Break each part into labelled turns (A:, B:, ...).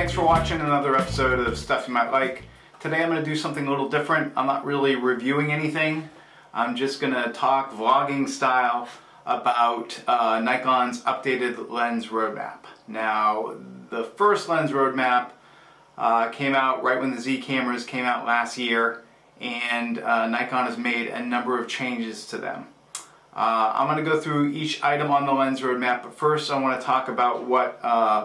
A: thanks for watching another episode of Stuff You Might Like. Today I'm going to do something a little different. I'm not really reviewing anything. I'm just going to talk vlogging style about Nikon's updated lens roadmap. Now, the first lens roadmap came out right when the Z cameras came out last year, and Nikon has made a number of changes to them. I'm going to go through each item on the lens roadmap, but first I want to talk about what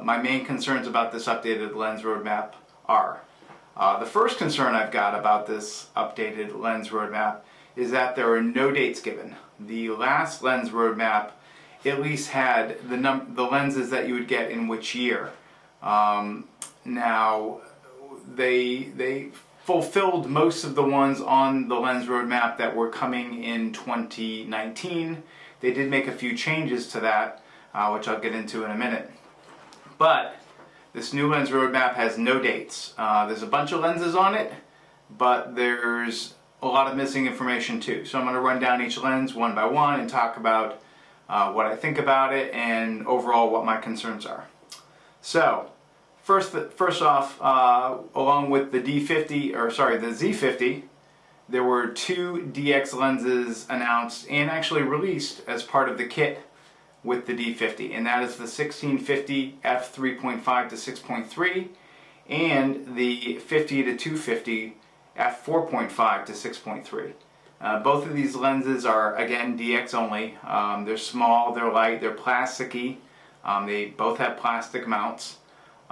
A: my main concerns about this updated lens roadmap are. The first concern I've got about this updated lens roadmap is that there are no dates given. The last lens roadmap at least had the lenses that you would get in which year. Now, they fulfilled most of the ones on the lens roadmap that were coming in 2019. They did make a few changes to that, which I'll get into in a minute. But this new lens roadmap has no dates. There's a bunch of lenses on it, but there's a lot of missing information too. So I'm going to run down each lens one by one and talk about what I think about it and overall what my concerns are. So, First off, along with the the Z50, there were two DX lenses announced and actually released as part of the kit with the D50, and that is the 1650 f3.5 to 6.3 and the 50 to 250 f4.5 to 6.3. Both of these lenses are, again, DX only. They're small, they're light, they're plasticky. They both have plastic mounts.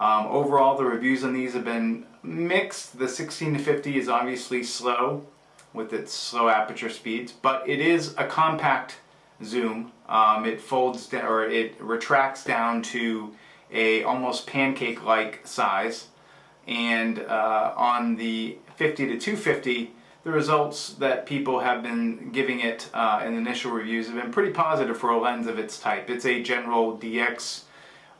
A: Overall, the reviews on these have been mixed. The 16 to 50 is obviously slow with its slow aperture speeds, but it is a compact zoom. It folds down, or it retracts down to a almost pancake-like size. And on the 50 to 250, the results that people have been giving it in initial reviews have been pretty positive for a lens of its type. It's a general DX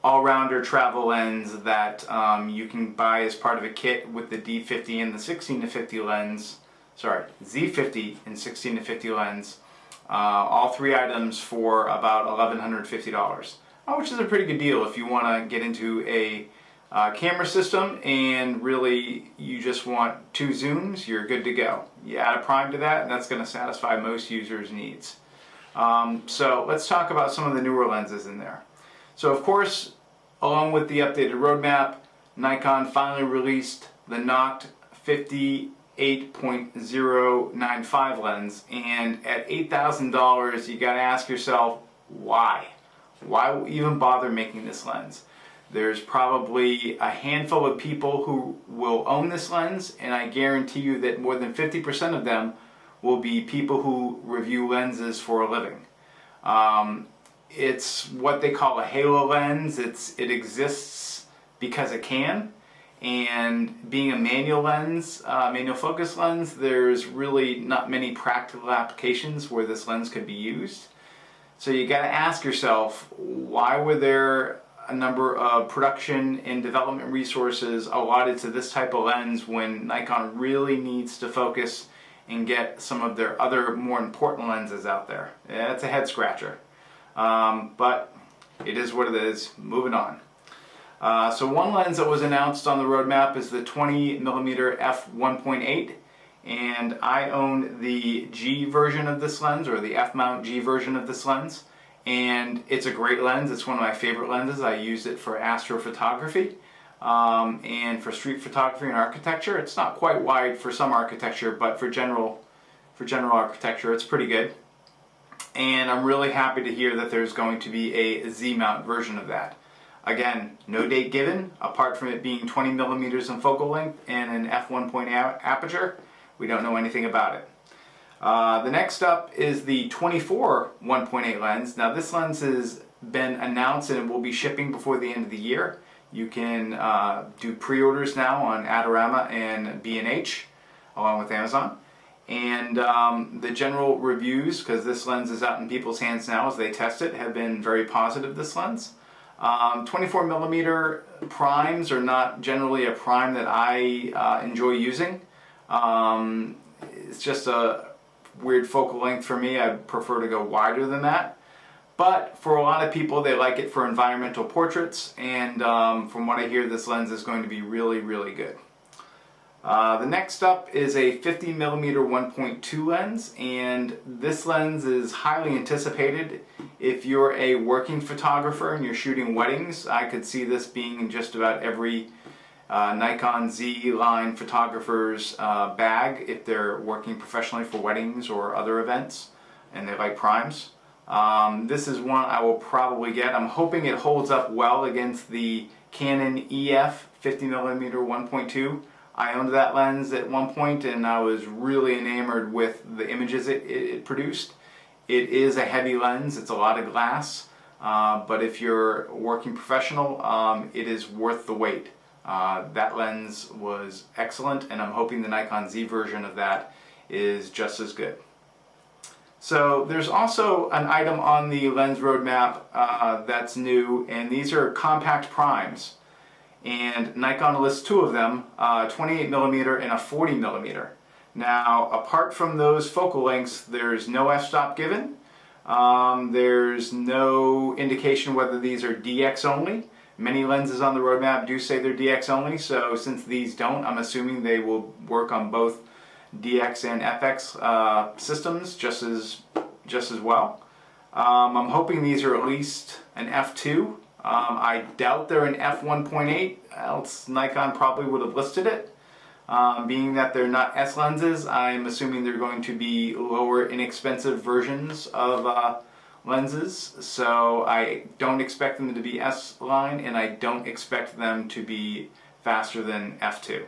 A: all-rounder travel lens that you can buy as part of a kit with the D50 and the 16 to 50 lens, Z50 and 16 to 50 lens. All three items for about $1,150, which is a pretty good deal if you want to get into a camera system and really you just want two zooms. You're good to go. You add a prime to that, and that's going to satisfy most users' needs. So let's talk about some of the newer lenses in there. So of course, along with the updated roadmap, Nikon finally released the Noct 58.095 lens, and at $8,000 you gotta ask yourself, why? Why even bother making this lens? There's probably a handful of people who will own this lens, and I guarantee you that more than 50% of them will be people who review lenses for a living. It's what they call a halo lens. It exists because it can, and being a manual lens, manual focus lens, there's really not many practical applications where this lens could be used. So you got to ask yourself, why were there a number of production and development resources allotted to this type of lens when Nikon really needs to focus and get some of their other more important lenses out there? Yeah, it's a head scratcher. But it is what it is. Moving on. So one lens that was announced on the roadmap is the 20mm f1.8, and I own the G version of this lens, or the F-mount G version of this lens, and it's a great lens. It's one of my favorite lenses. I use it for astrophotography and for street photography and architecture. It's not quite wide for some architecture, but for general architecture, it's pretty good. And I'm really happy to hear that there's going to be a Z-mount version of that. Again, no date given, apart from it being 20 millimeters in focal length and an f1.8 aperture. We don't know anything about it. The next up is the 24 1.8 lens. Now this lens has been announced and it will be shipping before the end of the year. You can do pre-orders now on Adorama and B&H, along with Amazon. And the general reviews, because this lens is out in people's hands now as they test it, have been very positive, this lens. 24mm primes are not generally a prime that I enjoy using. It's just a weird focal length for me. I prefer to go wider than that. But for a lot of people, they like it for environmental portraits, and from what I hear, this lens is going to be really, really good. The next up is a 50mm 1.2 lens, and this lens is highly anticipated. If you're a working photographer and you're shooting weddings, I could see this being in just about every Nikon Z line photographer's bag if they're working professionally for weddings or other events and they like primes. This is one I will probably get. I'm hoping it holds up well against the Canon EF 50mm 1.2. I owned that lens at one point and I was really enamored with the images it produced. It is a heavy lens, it's a lot of glass, but if you're a working professional, it is worth the wait. That lens was excellent, and I'm hoping the Nikon Z version of that is just as good. So there's also an item on the Lens Roadmap that's new, and these are compact primes. And Nikon lists two of them, 28mm and a 40mm. Now, apart from those focal lengths, there's no f-stop given. There's no indication whether these are DX only. Many lenses on the roadmap do say they're DX only, so since these don't, I'm assuming they will work on both DX and FX systems just as well. I'm hoping these are at least an f2. I doubt they're an f1.8, else Nikon probably would have listed it. Being that they're not S lenses, I'm assuming they're going to be lower, inexpensive versions of lenses, so I don't expect them to be S line, and I don't expect them to be faster than f2.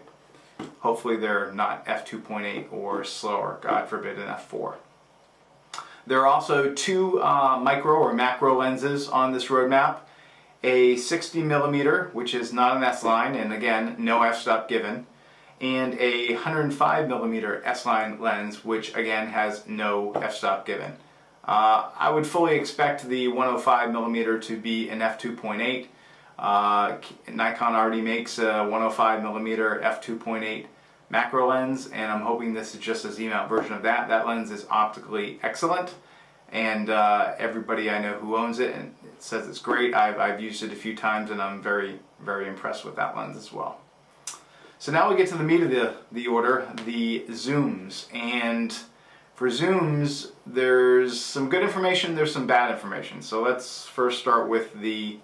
A: Hopefully they're not f2.8 or slower, God forbid an f4. There are also two micro or macro lenses on this roadmap. A 60mm, which is not an S line, and again, no f-stop given, and a 105mm S-line lens, which again has no f-stop given. I would fully expect the 105mm to be an f2.8. Nikon already makes a 105mm f2.8 macro lens, and I'm hoping this is just a Z-mount version of that. That lens is optically excellent, and everybody I know who owns it and it says it's great. I've used it a few times, and I'm very, very impressed with that lens as well. So now we get to the meat of the order, the zooms. And for zooms, there's some good information, there's some bad information. So let's first start with the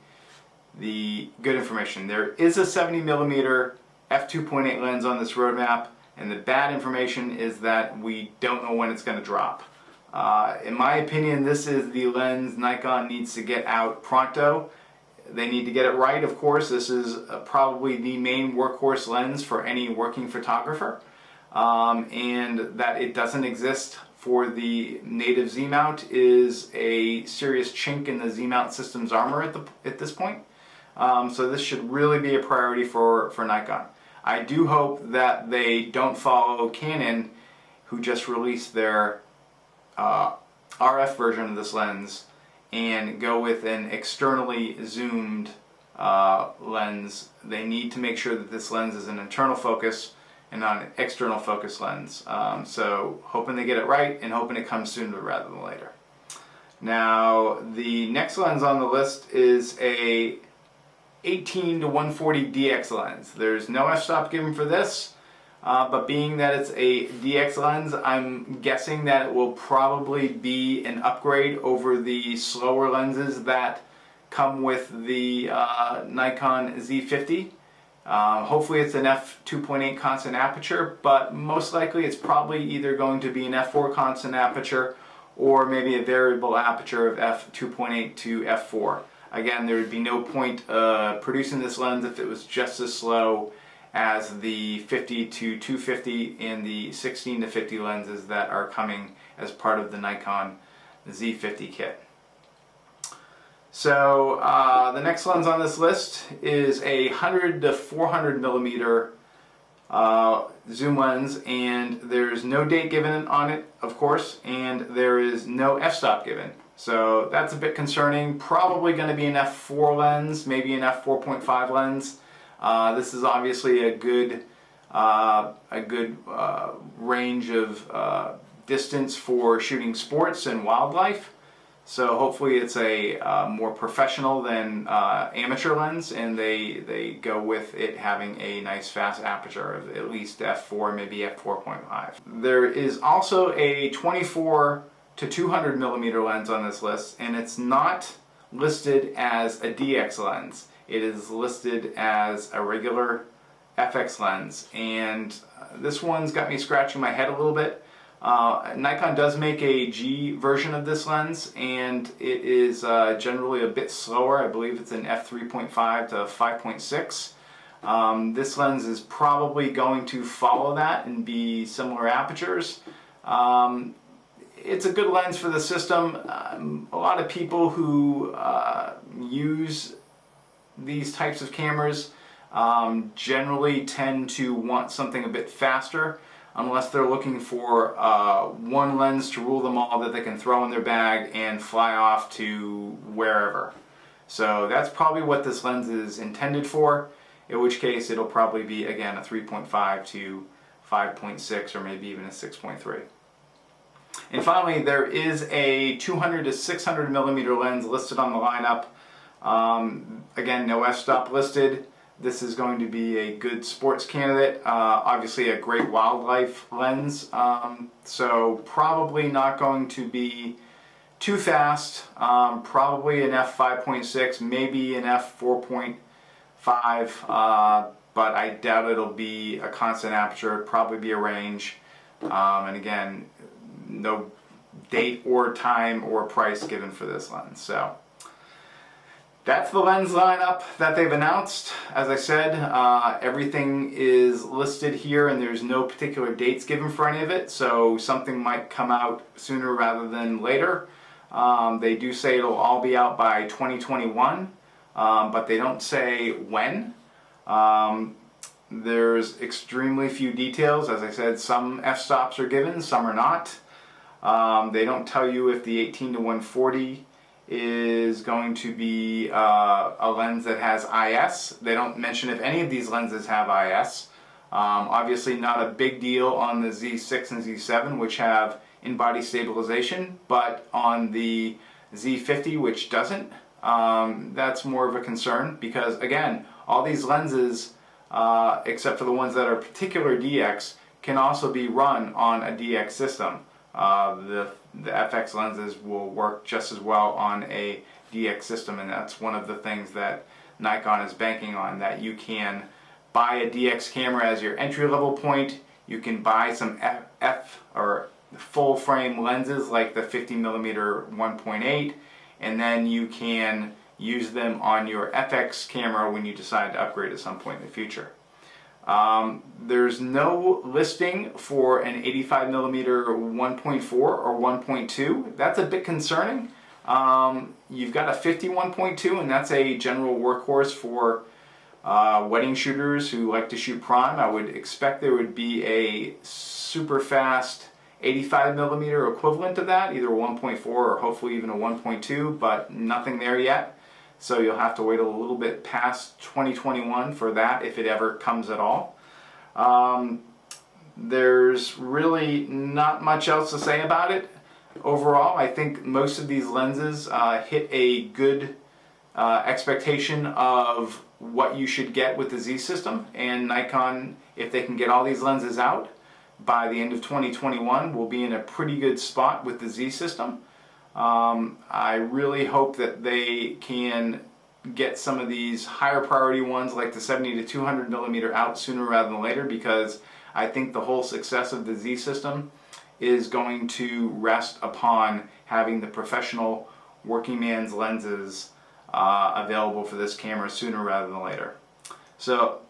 A: good information. There is a 70mm f2.8 lens on this roadmap, and the bad information is that we don't know when it's going to drop. In my opinion, this is the lens Nikon needs to get out pronto. They need to get it right, of course. This is probably the main workhorse lens for any working photographer. And that it doesn't exist for the native Z-mount is a serious chink in the Z-mount system's armor at this point. So this should really be a priority for Nikon. I do hope that they don't follow Canon, who just released their RF version of this lens, and go with an externally zoomed lens. They need to make sure that this lens is an internal focus and not an external focus lens. So hoping they get it right, and hoping it comes sooner rather than later. Now, the next lens on the list is a 18 to 140 DX lens. There's no f-stop given for this, but being that it's a DX lens, I'm guessing that it will probably be an upgrade over the slower lenses that come with the Nikon Z50. Hopefully it's an f2.8 constant aperture, but most likely it's probably either going to be an f4 constant aperture or maybe a variable aperture of f2.8 to f4. Again, there would be no point producing this lens if it was just as slow as the 50 to 250 and the 16 to 50 lenses that are coming as part of the Nikon Z50 kit. So the next lens on this list is a 100 to 400 millimeter zoom lens, and there's no date given on it, of course, and there is no f-stop given. So that's a bit concerning. Probably going to be an f4 lens, maybe an f4.5 lens. This is obviously a good range of distance for shooting sports and wildlife. So hopefully it's a more professional than amateur lens, and they go with it having a nice fast aperture of at least f4, maybe f4.5. There is also a 24 to 200 millimeter lens on this list, and it's not listed as a DX lens. It is listed as a regular FX lens, and this one's got me scratching my head a little bit. Nikon does make a G version of this lens, and it is generally a bit slower. I believe it's an f3.5 to 5.6. This lens is probably going to follow that and be similar apertures. It's a good lens for the system. A lot of people who use these types of cameras generally tend to want something a bit faster, unless they're looking for one lens to rule them all that they can throw in their bag and fly off to wherever. So that's probably what this lens is intended for, in which case it'll probably be, again, a 3.5 to 5.6 or maybe even a 6.3. And finally, there is a 200 to 600 millimeter lens listed on the lineup. Again, no f-stop listed. This is going to be a good sports candidate, obviously a great wildlife lens, so probably not going to be too fast, probably an f5.6, maybe an f4.5, but I doubt it'll be a constant aperture. It'll probably be a range, and again, no date or time or price given for this lens. So that's the lens lineup that they've announced. As I said, everything is listed here and there's no particular dates given for any of it, so something might come out sooner rather than later. They do say it'll all be out by 2021, but they don't say when. There's extremely few details. As I said, some f-stops are given, some are not. They don't tell you if the 18 to 140 is going to be a lens that has IS. They don't mention if any of these lenses have IS. Obviously not a big deal on the Z6 and Z7, which have in-body stabilization, but on the Z50, which doesn't, that's more of a concern, because again, all these lenses, except for the ones that are particular DX, can also be run on a DX system. The FX lenses will work just as well on a DX system, and that's one of the things that Nikon is banking on, that you can buy a DX camera as your entry-level point. You can buy some F or full frame lenses like the 50mm 1.8, and then you can use them on your FX camera when you decide to upgrade at some point in the future. There's no listing for an 85mm 1.4 or 1.2. That's a bit concerning. You've got a 51.2, and that's a general workhorse for wedding shooters who like to shoot prime. I would expect there would be a super fast 85mm equivalent of that, either a 1.4 or hopefully even a 1.2, but nothing there yet. So you'll have to wait a little bit past 2021 for that, if it ever comes at all. There's really not much else to say about it. Overall, I think most of these lenses hit a good expectation of what you should get with the Z system, and Nikon, if they can get all these lenses out by the end of 2021, will be in a pretty good spot with the Z system. I really hope that they can get some of these higher priority ones like the 70 to 200mm out sooner rather than later, because I think the whole success of the Z system is going to rest upon having the professional working man's lenses available for this camera sooner rather than later. So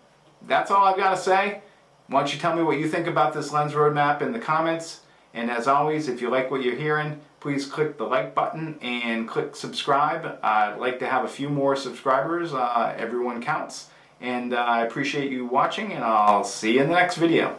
A: that's all I've got to say. Why don't you tell me what you think about this lens roadmap in the comments, and as always, if you like what you're hearing, please click the like button and click subscribe. I'd like to have a few more subscribers. Everyone counts. And I appreciate you watching, and I'll see you in the next video.